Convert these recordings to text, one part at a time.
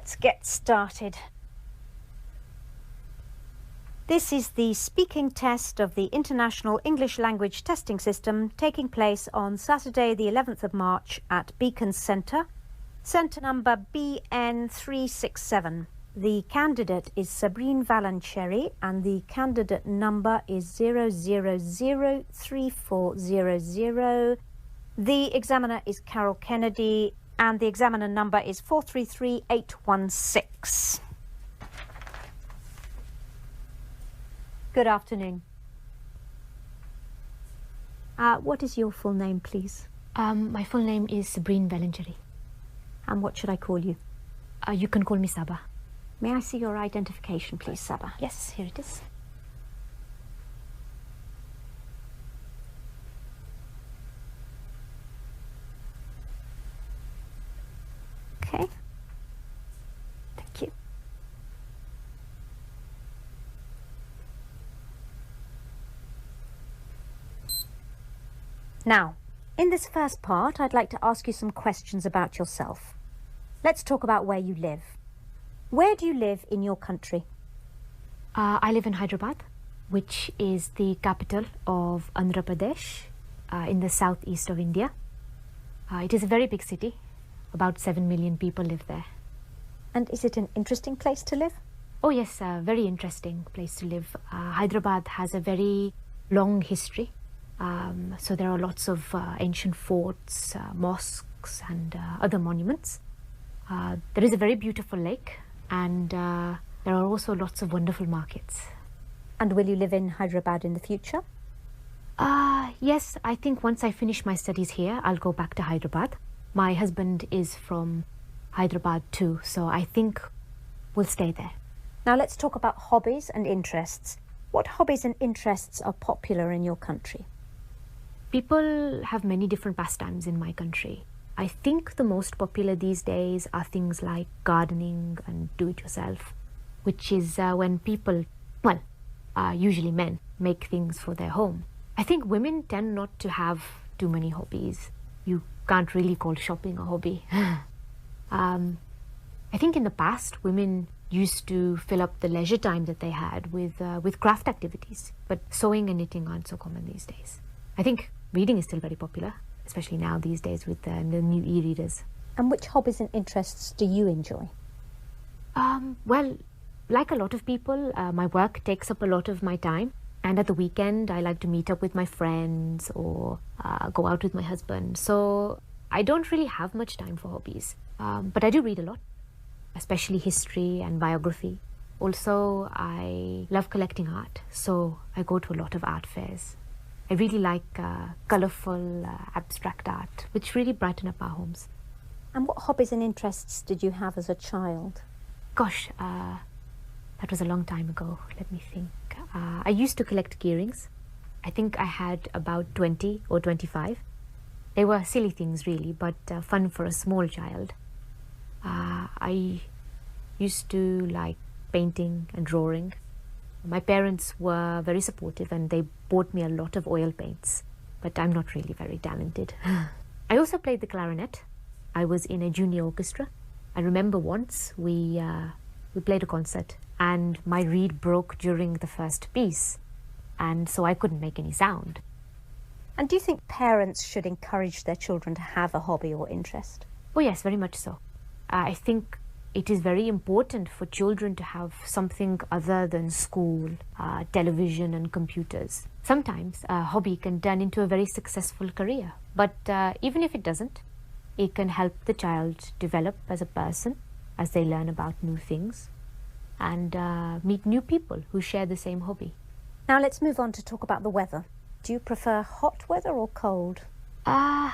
Let's get started. This is the speaking test of the International English Language Testing System taking place on Saturday the 11th of March at Beacon Centre, centre number BN367. The candidate is Sabrine Valancheri and the candidate number is 0003400. The examiner is Carol Kennedy and the examiner number is 433816. Good afternoon. What is your full name, please? My full name is Sabrine Valancheri. And what should I call you? You can call me Saba. May I see your identification, please, Saba? Yes, here it is. Okay. Thank you. Now, in this first part, I'd like to ask you some questions about yourself. Let's talk about where you live. Where do you live in your country? I live in Hyderabad, which is the capital of Andhra Pradesh, in the southeast of India. It is a very big city. About 7 million people live there. And is it an interesting place to live? Oh yes, a very interesting place to live. Hyderabad has a very long history. So there are lots of ancient forts, mosques and other monuments. There is a very beautiful lake and there are also lots of wonderful markets. And will you live in Hyderabad in the future? Yes, I think once I finish my studies here, I'll go back to Hyderabad. My husband is from Hyderabad too, so I think we'll stay there. Now let's talk about hobbies and interests. What hobbies and interests are popular in your country? People have many different pastimes in my country. I think the most popular these days are things like gardening and do-it-yourself, which is when people, well, usually men, make things for their home. I think women tend not to have too many hobbies. You can't really call shopping a hobby. I think in the past, women used to fill up the leisure time that they had with craft activities, but sewing and knitting aren't so common these days. I think reading is still very popular, especially now these days with the new e-readers. And which hobbies and interests do you enjoy? Well, like a lot of people, my work takes up a lot of my time. And at the weekend, I like to meet up with my friends or go out with my husband. So I don't really have much time for hobbies. But I do read a lot, especially history and biography. Also, I love collecting art. So I go to a lot of art fairs. I really like colourful, abstract art, which really brighten up our homes. And what hobbies and interests did you have as a child? Gosh, that was a long time ago. Let me think. I used to collect key-rings. I think I had about 20 or 25. They were silly things really, but fun for a small child. I used to like painting and drawing. My parents were very supportive and they bought me a lot of oil paints, but I'm not really very talented. I also played the clarinet. I was in a junior orchestra. I remember once we played a concert and my reed broke during the first piece, and so I couldn't make any sound. And do you think parents should encourage their children to have a hobby or interest? Oh yes, very much so. I think it is very important for children to have something other than school, television and computers. Sometimes a hobby can turn into a very successful career, but even if it doesn't, it can help the child develop as a person as they learn about new things and meet new people who share the same hobby. Now let's move on to talk about the weather. Do you prefer hot weather or cold? I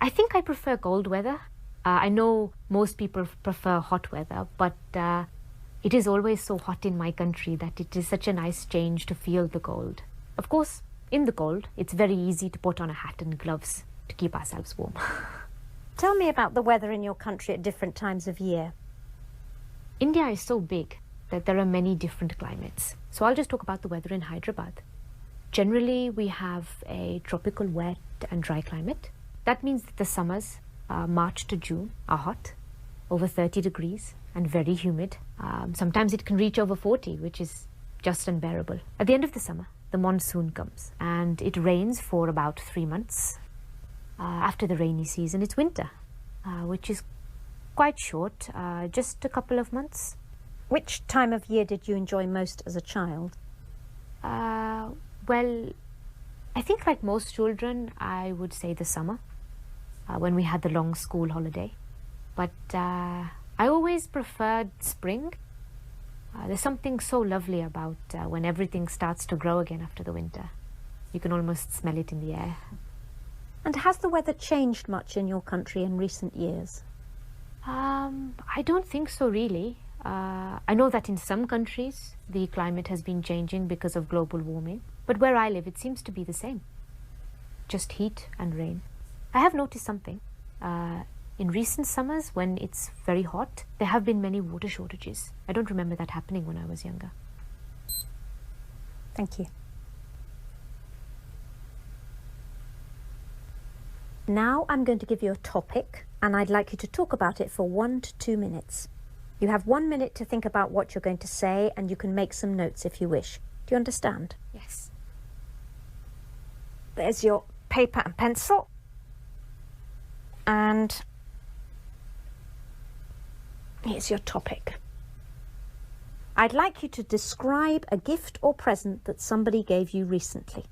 think I prefer cold weather. I know most people prefer hot weather, but it is always so hot in my country that it is such a nice change to feel the cold. Of course, in the cold, it's very easy to put on a hat and gloves to keep ourselves warm. Tell me about the weather in your country at different times of year. India is so big that there are many different climates. So I'll just talk about the weather in Hyderabad. Generally, we have a tropical wet and dry climate. That means that the summers, March to June, are hot. over 30 degrees and very humid. Sometimes it can reach over 40, which is just unbearable. At the end of the summer, the monsoon comes and it rains for about 3 months. After the rainy season, it's winter, which is quite short, just a couple of months. Which time of year did you enjoy most as a child? Well, I think like most children, I would say the summer, when we had the long school holiday. But I always preferred spring. There's something so lovely about when everything starts to grow again after the winter. You can almost smell it in the air. And has the weather changed much in your country in recent years? I don't think so, really. I know that in some countries the climate has been changing because of global warming, but where I live it seems to be the same. Just heat and rain. I have noticed something. In recent summers, when it's very hot, there have been many water shortages. I don't remember that happening when I was younger. Thank you. Now I'm going to give you a topic, and I'd like you to talk about it for 1 to 2 minutes. You have 1 minute to think about what you're going to say, and you can make some notes if you wish. Do you understand? Yes. There's your paper and pencil. And here's your topic. I'd like you to describe a gift or present that somebody gave you recently.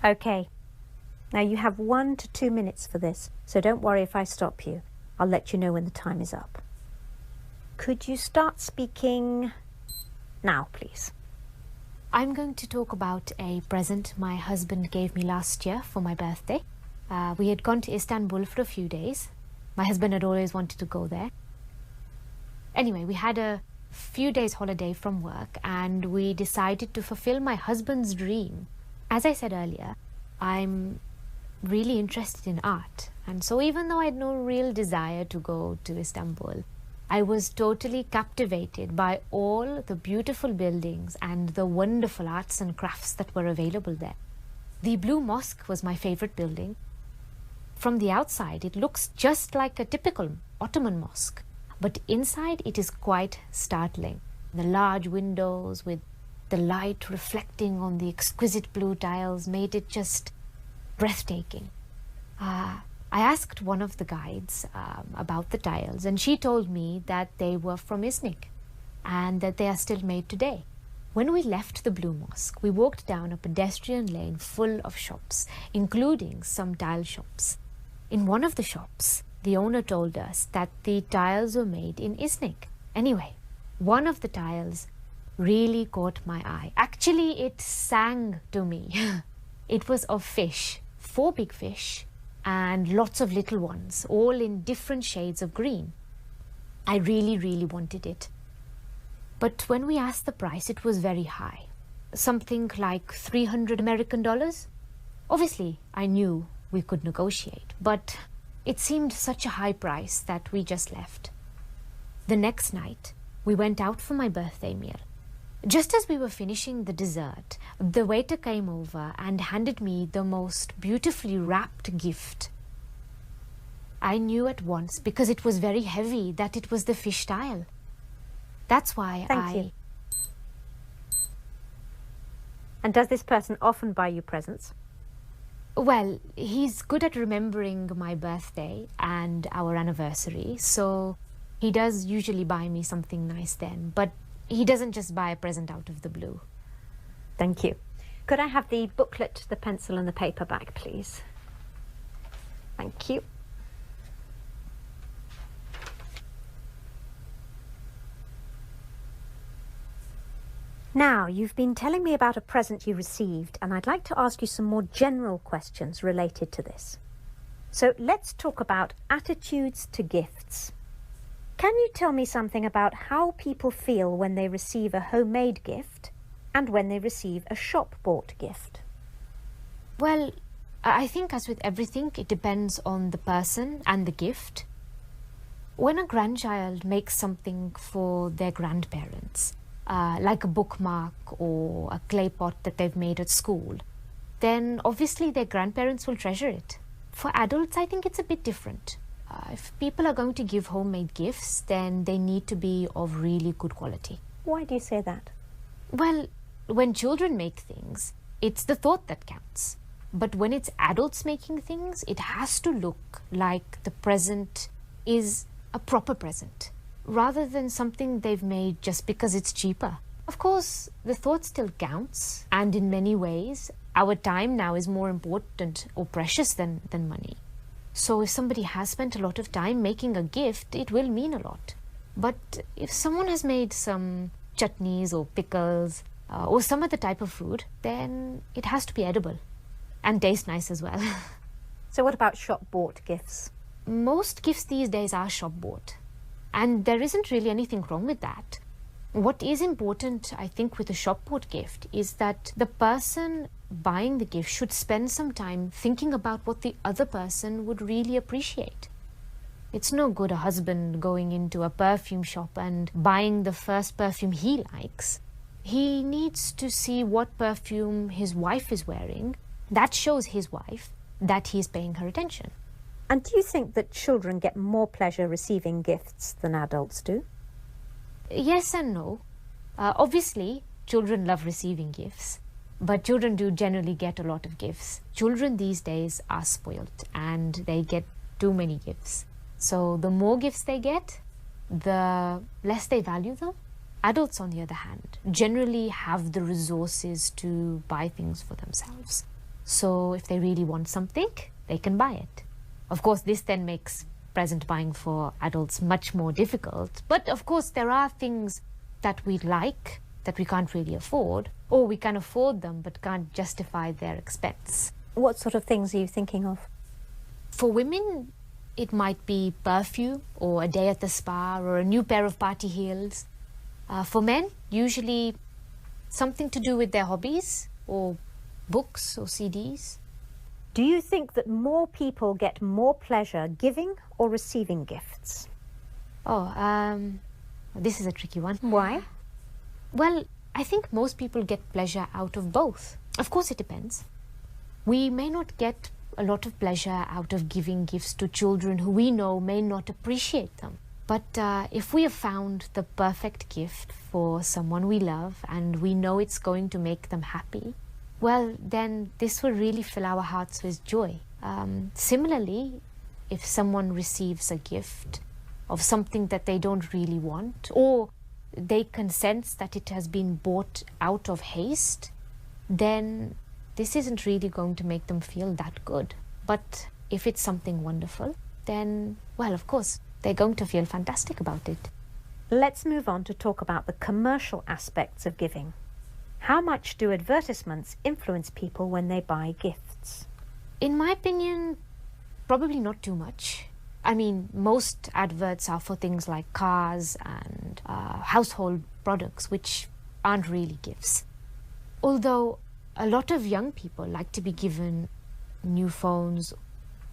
Okay. Now you have 1 to 2 minutes for this, so don't worry if I stop you. I'll let you know when the time is up. Could you start speaking now, please? I'm going to talk about a present my husband gave me last year for my birthday. We had gone to Istanbul for a few days. My husband had always wanted to go there. Anyway, we had a few days holiday from work and we decided to fulfill my husband's dream. As I said earlier, I'm really interested in art, and so even though I had no real desire to go to Istanbul, I was totally captivated by all the beautiful buildings and the wonderful arts and crafts that were available there. The Blue Mosque was my favorite building. From the outside, it looks just like a typical Ottoman mosque, but inside it is quite startling. The large windows with the light reflecting on the exquisite blue tiles made it just breathtaking. I asked one of the guides about the tiles, and she told me that they were from Iznik and that they are still made today. When we left the Blue Mosque, we walked down a pedestrian lane full of shops, including some tile shops. In one of the shops, the owner told us that the tiles were made in Iznik. Anyway, one of the tiles really caught my eye. Actually, it sang to me. It was of fish, 4 big fish and lots of little ones, all in different shades of green. I really wanted it. But when we asked the price, it was very high. Something like $300 American. Obviously, I knew we could negotiate, but it seemed such a high price that we just left. The next night, we went out for my birthday meal. Just as we were finishing the dessert, the waiter came over and handed me the most beautifully wrapped gift. I knew at once, because it was very heavy, that it was the fish tile. That's why Thank you. And does this person often buy you presents? Well, he's good at remembering my birthday and our anniversary, so he does usually buy me something nice then, but he doesn't just buy a present out of the blue. Thank you. Could I have the booklet, the pencil and the paper back, please? Thank you. Now, you've been telling me about a present you received, and I'd like to ask you some more general questions related to this. So let's talk about attitudes to gifts. Can you tell me something about how people feel when they receive a homemade gift and when they receive a shop-bought gift? Well, I think as with everything, it depends on the person and the gift. When a grandchild makes something for their grandparents, like a bookmark or a clay pot that they've made at school, then obviously their grandparents will treasure it. For adults, I think it's a bit different. If people are going to give homemade gifts, then they need to be of really good quality. Why do you say that? Well, when children make things, it's the thought that counts. But when it's adults making things, it has to look like the present is a proper present, rather than something they've made just because it's cheaper. Of course, the thought still counts, and in many ways, our time now is more important or precious than money. So if somebody has spent a lot of time making a gift, it will mean a lot. But if someone has made some chutneys or pickles or some other type of food, then it has to be edible and taste nice as well. So what about shop-bought gifts? Most gifts these days are shop-bought, and there isn't really anything wrong with that. What is important, I think, with a shop-bought gift is that the person buying the gift should spend some time thinking about what the other person would really appreciate. It's no good a husband going into a perfume shop and buying the first perfume he likes. He needs to see what perfume his wife is wearing. That shows his wife that he's paying her attention. And do you think that children get more pleasure receiving gifts than adults do? Yes and no. Obviously, children love receiving gifts, but children do generally get a lot of gifts. Children these days are spoiled and they get too many gifts. So the more gifts they get, the less they value them. Adults, on the other hand, generally have the resources to buy things for themselves. So if they really want something, they can buy it. Of course, this then makes present buying for adults much more difficult. But of course, there are things that we like that we can't really afford, or we can afford them but can't justify their expense. What sort of things are you thinking of? For women, it might be perfume or a day at the spa or a new pair of party heels. For men, usually something to do with their hobbies or books or CDs. Do you think that more people get more pleasure giving or receiving gifts? This is a tricky one. Why? Well, I think most people get pleasure out of both. Of course, it depends. We may not get a lot of pleasure out of giving gifts to children who we know may not appreciate them. But if we have found the perfect gift for someone we love and we know it's going to make them happy, well, then this will really fill our hearts with joy. Similarly, if someone receives a gift of something that they don't really want, or they can sense that it has been bought out of haste, then this isn't really going to make them feel that good. But if it's something wonderful, then, well, of course, they're going to feel fantastic about it. Let's move on to talk about the commercial aspects of giving. How much do advertisements influence people when they buy gifts? In my opinion, probably not too much. I mean, most adverts are for things like cars and household products, which aren't really gifts. Although a lot of young people like to be given new phones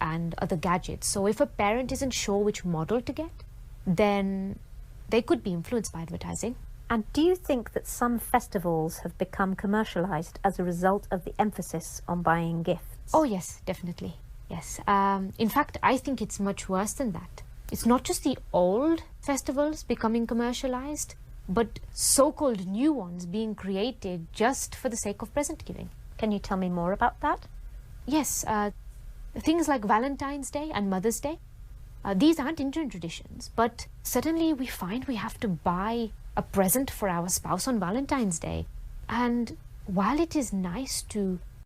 and other gadgets. So if a parent isn't sure which model to get, then they could be influenced by advertising. And do you think that some festivals have become commercialized as a result of the emphasis on buying gifts? Oh, yes, definitely. Yes. In fact, I think it's much worse than that. It's not just the old festivals becoming commercialized, but so-called new ones being created just for the sake of present giving. Can you tell me more about that? Yes, things like Valentine's Day and Mother's Day, these aren't Indian traditions, but suddenly we find we have to buy a present for our spouse on Valentine's Day. And while it is nice to